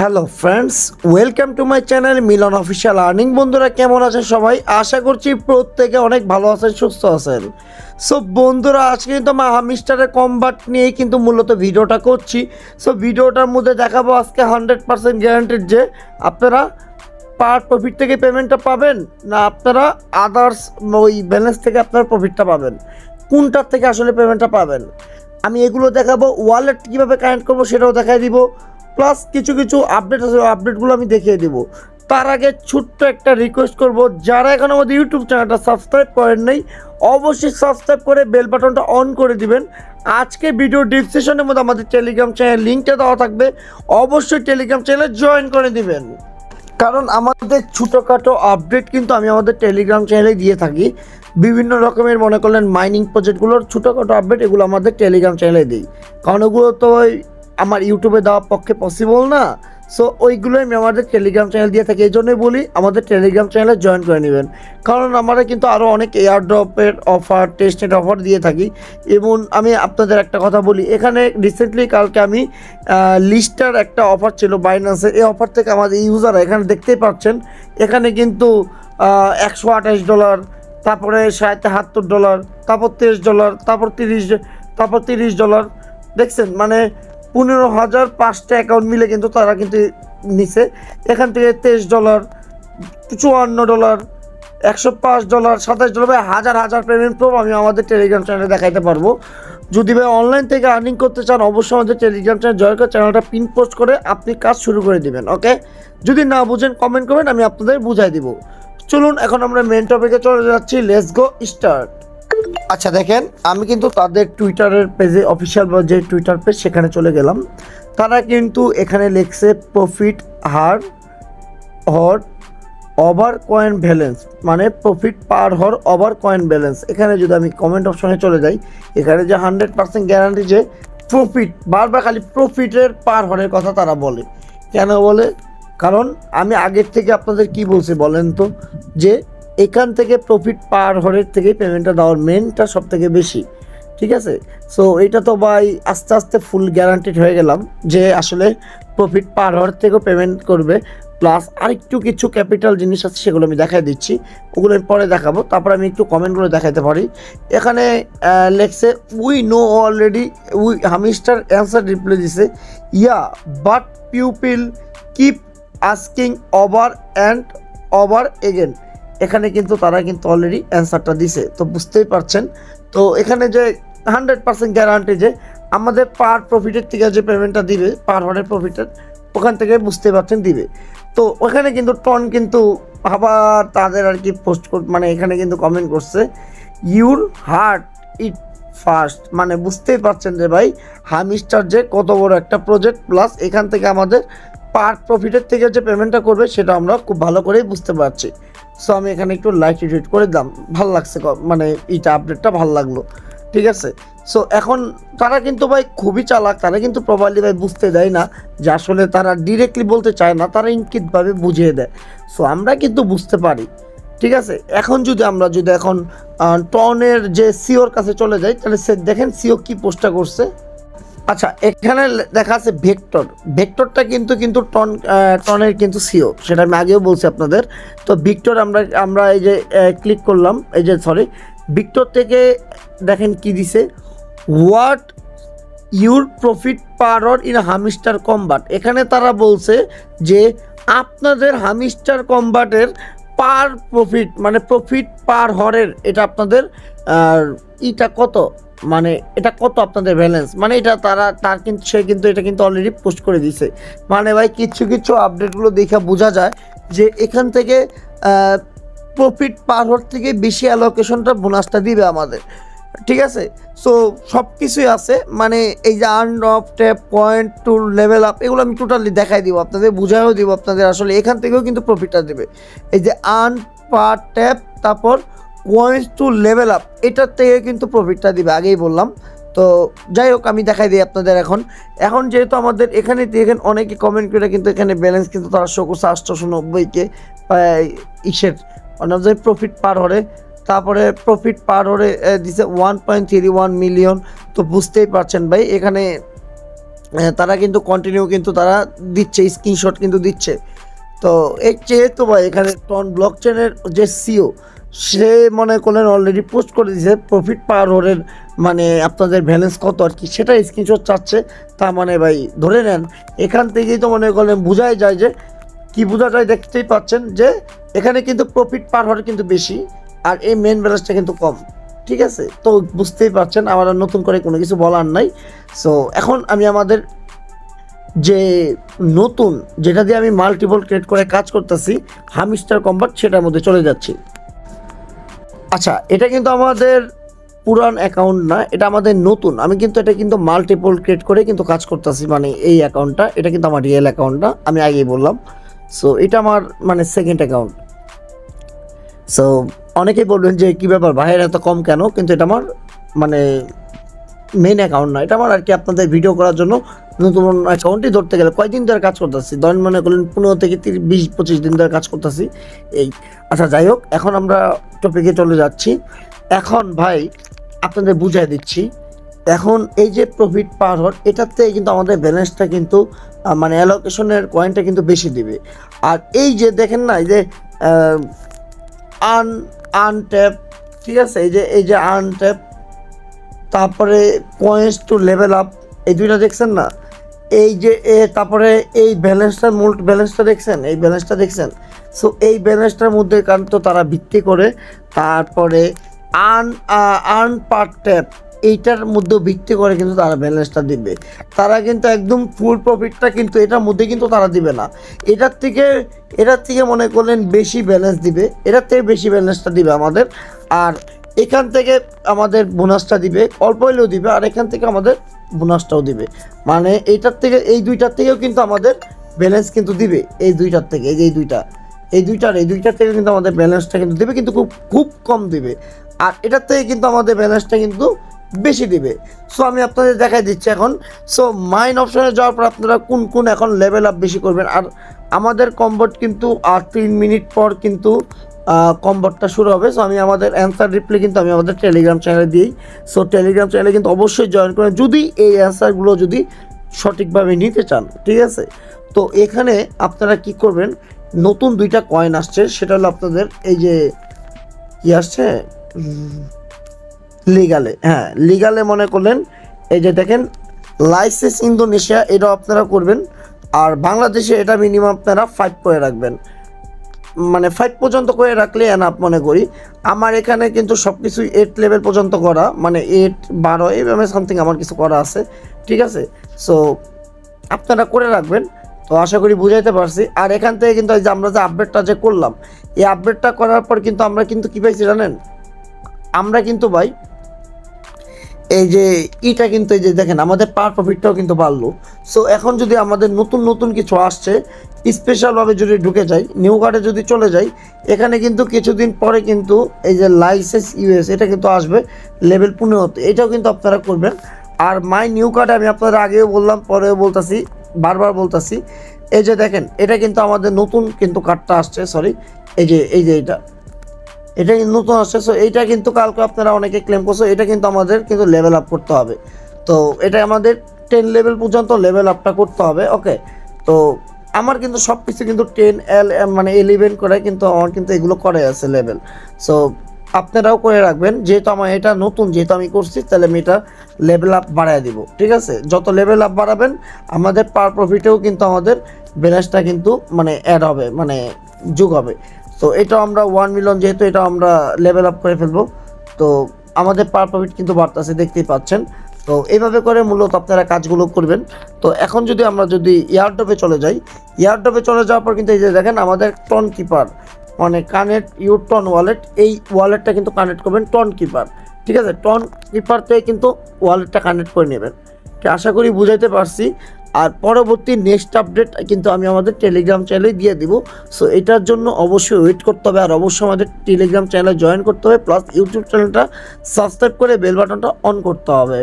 Hello friends, welcome to my channel Milan official earning. বন্ধুরা কেমন আছেন সবাই? আশা করছি প্রত্যেকে অনেক ভালো আছেন, সুস্থ আছেন। সো বন্ধুরা, আজকে কিন্তু আমার হামিস্টারের কম্বাট নিয়েই কিন্তু মূলত ভিডিওটা করছি। সো ভিডিওটার মধ্যে দেখাবো আজকে 100% গ্যারান্টিড যে আপনারা পার প্রফিট থেকে পেমেন্টটা পাবেন, না আপনারা আদার্স ওই ব্যালেন্স থেকে আপনার প্রফিটটা পাবেন, কোনটার থেকে আসলে পেমেন্টটা পাবেন আমি এগুলো দেখাবো। ওয়ালেট কীভাবে কানেক্ট করবো সেটাও দেখাই দিব, প্লাস কিছু কিছু আপডেট আছে, আপডেটগুলো আমি দেখিয়ে দিব। তার আগে ছোট্ট একটা রিকোয়েস্ট করব, যারা এখন আমাদের ইউটিউব চ্যানেলটা সাবস্ক্রাইব করেন নাই অবশ্যই সাবস্ক্রাইব করে বেল বাটনটা অন করে দিবেন। আজকে ভিডিও ডিসক্রিপশনের মধ্যে আমাদের টেলিগ্রাম চ্যানেল লিঙ্কটা দেওয়া থাকবে, অবশ্যই টেলিগ্রাম চ্যানেলে জয়েন করে দিবেন। কারণ আমাদের ছোটোখাটো আপডেট কিন্তু আমি আমাদের টেলিগ্রাম চ্যানেলে দিয়ে থাকি। বিভিন্ন রকমের মনে করলেন মাইনিং প্রজেক্টগুলোর ছোটোখাটো আপডেট এগুলো আমাদের টেলিগ্রাম চ্যানেলে দিই, কারণ ওগুলো তো আমার ইউটিউবে দেওয়ার পক্ষে পসিবল না। সো ওইগুলোই আমি আমাদের টেলিগ্রাম চ্যানেল দিয়ে থাকি। এই জন্যই বলি আমাদের টেলিগ্রাম চ্যানেলে জয়েন করে নেবেন, কারণ আমরা কিন্তু আরও অনেক এয়ার ড্রপের অফার, টেস্টের অফার দিয়ে থাকি। এবং আমি আপনাদের একটা কথা বলি, এখানে রিসেন্টলি কালকে আমি লিস্টার একটা অফার ছিল বাইন্যান্সের, এই অফার থেকে আমাদের ইউজাররা এখানে দেখতেই পাচ্ছেন, এখানে কিন্তু $128, তারপরে $73, তারপর $23, তারপর $30, দেখছেন মানে 15,005টা অ্যাকাউন্ট মিলে কিন্তু তারা কিন্তু নিছে। এখান থেকে $23, $54, $105, $27, ভাই হাজার হাজার পেমেন্ট প্রুফ আমি আমাদের টেলিগ্রাম চ্যানেলে দেখাইতে পারবো। যদি ভাই অনলাইন থেকে আর্নিং করতে চান অবশ্যই আমাদের টেলিগ্রাম চ্যানেল জয়েন করে চ্যানেলটা পিন পোস্ট করে আপনি কাজ শুরু করে দিবেন। ওকে, যদি না বুঝেন কমেন্ট করবেন, আমি আপনাদের বুঝাই দিব। চলুন এখন আমরা মেন টপিকে চলে যাচ্ছি, লেটস গো স্টার্ট। আচ্ছা দেখেন, আমি কিন্তু তাদের টুইটারের পেজে, অফিসিয়াল যে টুইটার পেজ সেখানে চলে গেলাম। তারা কিন্তু এখানে লিখছে প্রফিট হর ওভার কয়েন ব্যালেন্স, মানে প্রফিট পার হর ওভার কয়েন ব্যালেন্স। এখানে যদি আমি কমেন্ট অপশনে চলে যাই, এখানে যে 100% গ্যারান্টি যে প্রফিট, বারবার খালি প্রফিটের পার হরের কথা তারা বলে। কেন বলে? কারণ আমি আগের থেকে আপনাদের কি বলছি বলেন তো, যে এখান থেকে প্রফিট পার হরের থেকে পেমেন্টটা দেওয়ার মেনটা সব থেকে বেশি, ঠিক আছে। সো এটা তো ভাই আস্তে আস্তে ফুল গ্যারান্টিড হয়ে গেলাম যে আসলে প্রফিট পার হওয়ার থেকেও পেমেন্ট করবে। প্লাস আরেকটু কিছু ক্যাপিটাল জিনিস আছে, সেগুলো আমি দেখাই দিচ্ছি, ওগুলো আমি পরে দেখাবো। তারপর আমি একটু কমেন্টগুলো দেখাতে পারি। এখানে লেখছে উই নো অলরেডি, হামিস্টার অ্যান্সার রিপ্লাই দিছে, yeah but pupil keep asking over and over again. এখানে কিন্তু তারা কিন্তু অলরেডি অ্যান্সারটা দিছে, তো বুঝতেই পারছেন। তো এখানে যে 100% গ্যারান্টি যে আমাদের পার প্রফিটের থেকে যে পেমেন্টটা দিবে, পার হরের প্রফিটের ওখান থেকে বুঝতে পারছেন দিবে। তো ওখানে কিন্তু টন কিন্তু আবার তাদের আর কি পোস্ট মানে এখানে কিন্তু কমেন্ট করছে, ইউর হার্ট ইট ফার্স্ট, মানে বুঝতেই পারছেন যে ভাই হামিস্টার যে কত বড় একটা প্রজেক্ট, প্লাস এখান থেকে আমাদের পার প্রফিটের থেকে যে পেমেন্টটা করবে সেটা আমরা খুব ভালো করেই বুঝতে পারছি। সো আমি এখানে একটু লাইক রিটুইট করে দিলাম, ভালো লাগছে, মানে এইটা আপডেটটা ভালো লাগলো, ঠিক আছে। সো এখন তারা কিন্তু ভাই খুবই চালাক, তারা কিন্তু প্রপারলি ভাই বুঝতে দেয় না যে আসলে তারা ডিরেক্টলি বলতে চায় না, তারা ইঙ্কিতভাবে বুঝিয়ে দেয়। সো আমরা কিন্তু বুঝতে পারি, ঠিক আছে। এখন যদি আমরা এখন টনের যে সিওর কাছে চলে যাই, তাহলে সে দেখেন সিও কি পোস্টটা করছে। আচ্ছা, এখানে দেখা আছে ভেক্টরটা কিন্তু টনের কিন্তু সিও, সেটা আমি আগেও বলছি আপনাদের। তো ভিক্টর আমরা এই যে ক্লিক করলাম, এই যে ভিক্টর থেকে দেখেন কি দিছে, what your profit per Har in hamster combat. এখানে তারা বলছে যে আপনাদের হামিস্টার কম্বাটের পার প্রফিট, মানে প্রফিট পার হরের এটা আপনাদের এটা কত, মানে এটা কত আপনাদের ব্যালেন্স, মানে এটা তার কিন্তু সে কিন্তু এটা কিন্তু অলরেডি পোস্ট করে দিছে। মানে ভাই কিছু কিছু আপডেটগুলো দেখে বোঝা যায় যে এখান থেকে প্রফিট পার হওয়ার থেকে বেশি অ্যালোকেশনটা বোনাসটা দিবে আমাদের, ঠিক আছে। সো সব কিছুই আছে, মানে এই যে earn of tap, point to level up, এগুলো আমি টোটালি দেখাই দিব আপনাদের, বুঝাইও দিব আপনাদের, আসলে এখান থেকেও কিন্তু প্রফিটটা দেবে। এই যে আর্ন পার ট্যাপ, তারপর পয়েন্টস টু লেভেল আপ, এটার থেকে কিন্তু প্রফিটটা দিবে, আগেই বললাম। তো যাই হোক আমি দেখাই দিই আপনাদের। এখন যেহেতু আমাদের এখানে দেখেন অনেকে কমেন্ট করে কিন্তু এখানে ব্যালেন্স কিন্তু তারা শো করছে 890কে ইসের অনেক প্রফিট পার হরে, তারপরে প্রফিট পার হরে দিছে 1.31 মিলিয়ন। তো বুঝতেই পারছেন ভাই এখানে তারা কিন্তু কন্টিনিউ কিন্তু তারা দিচ্ছে, স্ক্রিনশট কিন্তু দিচ্ছে। তো এই যেহেতু ভাই এখানে টন ব্লক চেনের যে সিও সে মনে করলেন অলরেডি পোস্ট করে দিয়েছে প্রফিট পার ওরের মানে আপনাদের ব্যালেন্স কত আর কি সেটা স্ক্রিনশট চাচ্ছে। তা মানে ভাই ধরে নেন এখান থেকেই তো মনে করলেন বোঝাই যায় যে কি বোঝা যায়, দেখতেই পাচ্ছেন যে এখানে কিন্তু প্রফিট পার হওয়ার কিন্তু বেশি আর এই মেন ব্যালেন্সটা কিন্তু কম। ঠিক আছে, তো বুঝতেই পারছেন আমার আর নতুন করে কোনো কিছু বলার নাই। সো এখন আমি আমাদের যে নতুন যেটা দিয়ে আমি মাল্টিপল ক্রিয়েট করে কাজ করতেছি হামস্টার কম্বাট সেটার মধ্যে চলে যাচ্ছি। আচ্ছা, এটা কিন্তু আমাদের পুরান অ্যাকাউন্ট না, এটা আমাদের নতুন। আমি কিন্তু এটা কিন্তু মাল্টিপল ক্রিয়েট করে কিন্তু কাজ করতেছি, মানে এই অ্যাকাউন্টটা এটা কিন্তু আমার রিয়েল অ্যাকাউন্ট না, আমি আগেই বললাম। সো এটা আমার মানে সেকেন্ড অ্যাকাউন্ট। সো অনেকেই বলবেন যে কী ব্যাপার ভাইয়ের এত কম কেন, কিন্তু এটা আমার মানে মেন অ্যাকাউন্ট না, এটা আমার আর কি আপনাদের ভিডিও করার জন্য নতুন অ্যাকাউন্টই ধরতে গেলে কয়েকদিন ধরে কাজ করতেছি, ধরেন মনে করলেন 15 থেকে 20-25 দিন ধরে কাজ করতেছি এই। আচ্ছা যাই হোক, এখন আমরা টপিকে চলে যাচ্ছি। এখন ভাই আপনাদের বুঝাই দিচ্ছি, এখন এই যে প্রফিট পার হওয়ার এটার থেকে কিন্তু আমাদের ব্যালেন্সটা কিন্তু মানে অ্যালোকেশনের কয়েনটা কিন্তু বেশি দিবে। আর এই যে দেখেন না এই যে আনট্যাপ, ঠিক আছে, এই যে আনট্যাপ, তারপরে কয়েন্স টু লেভেল আপ, এই দুইটা দেখছেন না, এই যে তারপরে এই ব্যালেন্সটা মূল ব্যালেন্সটা দেখছেন, এই ব্যালেন্সটা দেখছেন। সো এই ব্যালেন্সটার মধ্যে কারণ তো তারা ভিত্তি করে, তারপরে আর্ন পার ট্যাপ এইটার মধ্যেও ভিত্তি করে কিন্তু তারা ব্যালেন্সটা দিবে। তারা কিন্তু একদম ফুল প্রফিটটা কিন্তু এটার মধ্যে কিন্তু তারা দিবে না, এটার থেকে মনে করলেন বেশি ব্যালেন্স দিবে, এটার থেকে বেশি ব্যালেন্সটা দিবে আমাদের। আর এখান থেকে আমাদের বোনাসটা দিবে, অল্প হলেও দিবে, আর এখান থেকে আমাদের বোনাসটাও দিবে। মানে এইটার থেকে এই দুইটার থেকেও কিন্তু আমাদের ব্যালেন্স কিন্তু দিবে, এই দুইটার থেকে, এই দুইটার থেকে কিন্তু আমাদের ব্যালেন্সটা কিন্তু দেবে, কিন্তু খুব খুব কম দিবে। আর এটার থেকে কিন্তু আমাদের ব্যালেন্সটা কিন্তু বেশি দিবে। সো আমি আপনাদের দেখাই দিচ্ছি এখন। সো মাইন অপশনে যাওয়ার পর আপনারা কোন এখন লেভেল আপ বেশি করবেন। আর আমাদের কম্বোট কিন্তু আর 3 মিনিট পর কিন্তু কম্বোটটা শুরু হবে। সো আমি আমাদের অ্যান্সার রিপ্লাই কিন্তু আমি আমাদের টেলিগ্রাম চ্যানেলে দিই। সো টেলিগ্রাম চ্যানেলে কিন্তু অবশ্যই জয়েন করেন যদি এই অ্যান্সারগুলো যদি সঠিকভাবে নিতে চান, ঠিক আছে। তো এখানে আপনারা কি করবেন, নতুন 2টা কয়েন আসছে, সেটা হলো আপনাদের এই যে কি আসছে লিগালে, হ্যাঁ লিগালে মনে করলেন এই যে দেখেন লাইসেন্স ইন্দোনেশিয়া, এটাও আপনারা করবেন। আর বাংলাদেশে এটা মিনিমাম আপনারা 5 করে রাখবেন, মানে 5 পর্যন্ত করে রাখলে এনাফ মনে করি। আমার এখানে কিন্তু সব কিছুই 8 লেভেল পর্যন্ত করা, মানে 8, 12 এইভাবে সামথিং আমার কিছু করা আছে, ঠিক আছে। সো আপনারা করে রাখবেন। তো আশা করি বুঝাইতে পারছি। আর এখান থেকে কিন্তু এই যে আমরা যে আপডেটটা যে করলাম, এই আপডেটটা করার পর কিন্তু আমরা কিন্তু কী পাইছি জানেন, আমরা কিন্তু ভাই এই যে এটা কিন্তু এই যে দেখেন আমাদের পার প্রফিটটাও কিন্তু বাড়লো। সো এখন যদি আমাদের নতুন কিছু আসছে, স্পেশালভাবে যদি ঢুকে যাই, নিউ কার্ডে যদি চলে যাই, এখানে কিন্তু কিছুদিন পরে কিন্তু এই যে লাইসেন্স ইউএস এটা কিন্তু আসবে লেভেল 15তে, এটাও কিন্তু আপনারা করবেন। আর মাই নিউ কার্ডে আমি আপনারা আগেও বললাম, পরেও বলতেছি, বারবার বলতেছি, এই যে দেখেন এটা কিন্তু আমাদের নতুন কিন্তু কার্ডটা আসছে, সরি এই যে এটা কিন্তু নতুন আসছে। সো এইটা কিন্তু কালকে আপনারা অনেকে ক্লেম করছো, এটা কিন্তু আমাদের কিন্তু লেভেল আপ করতে হবে। তো এটা আমাদের 10 লেভেল পর্যন্ত লেভেল আপটা করতে হবে, ওকে। তো আমার কিন্তু সব কিছু কিন্তু 10 মানে 11 করে কিন্তু আমার কিন্তু এগুলো করে আছে লেভেল। সো আপনারাও করে রাখবেন, যেহেতু আমার এটা নতুন, যেহেতু আমি করছি, তাহলে আমি এটা লেভেল আপ বাড়ায় দিব, ঠিক আছে। যত লেভেল আপ বাড়াবেন আমাদের পার প্রফিটেও কিন্তু আমাদের ব্যালেন্সটা কিন্তু মানে অ্যাড হবে, মানে যোগ হবে। তো এটা আমরা 1 মিলিয়ন যেহেতু এটা আমরা লেভেল আপ করে ফেলবো, তো আমাদের পার প্রফিট কিন্তু বাড়তেছে, দেখতেই পাচ্ছেন। তো এইভাবে করে মূলত আপনারা কাজগুলো করবেন। তো এখন যদি আমরা ইয়ারড্রপে চলে যাই, ইয়ারড্রপে চলে যাওয়ার পর কিন্তু এই যে দেখেন আমাদের টন কিপার, মানে কানেক্ট ইউর টন ওয়ালেট, এই ওয়ালেটটা কিন্তু কানেক্ট করবেন টন কিপার, ঠিক আছে। টন কিপার থেকে কিন্তু ওয়ালেটটা কানেক্ট করে নেবেন, আশা করি বুঝাইতে পারছি। আর পরবর্তী নেক্সট আপডেট কিন্তু আমি আমাদের টেলিগ্রাম চ্যানেলে দিয়ে দিব। সো এটার জন্য অবশ্যই ওয়েট করতে হবে, আর অবশ্যই আমাদের টেলিগ্রাম চ্যানেলে জয়েন করতে হবে, প্লাস ইউটিউব চ্যানেলটা সাবস্ক্রাইব করে বেল বাটনটা অন করতে হবে।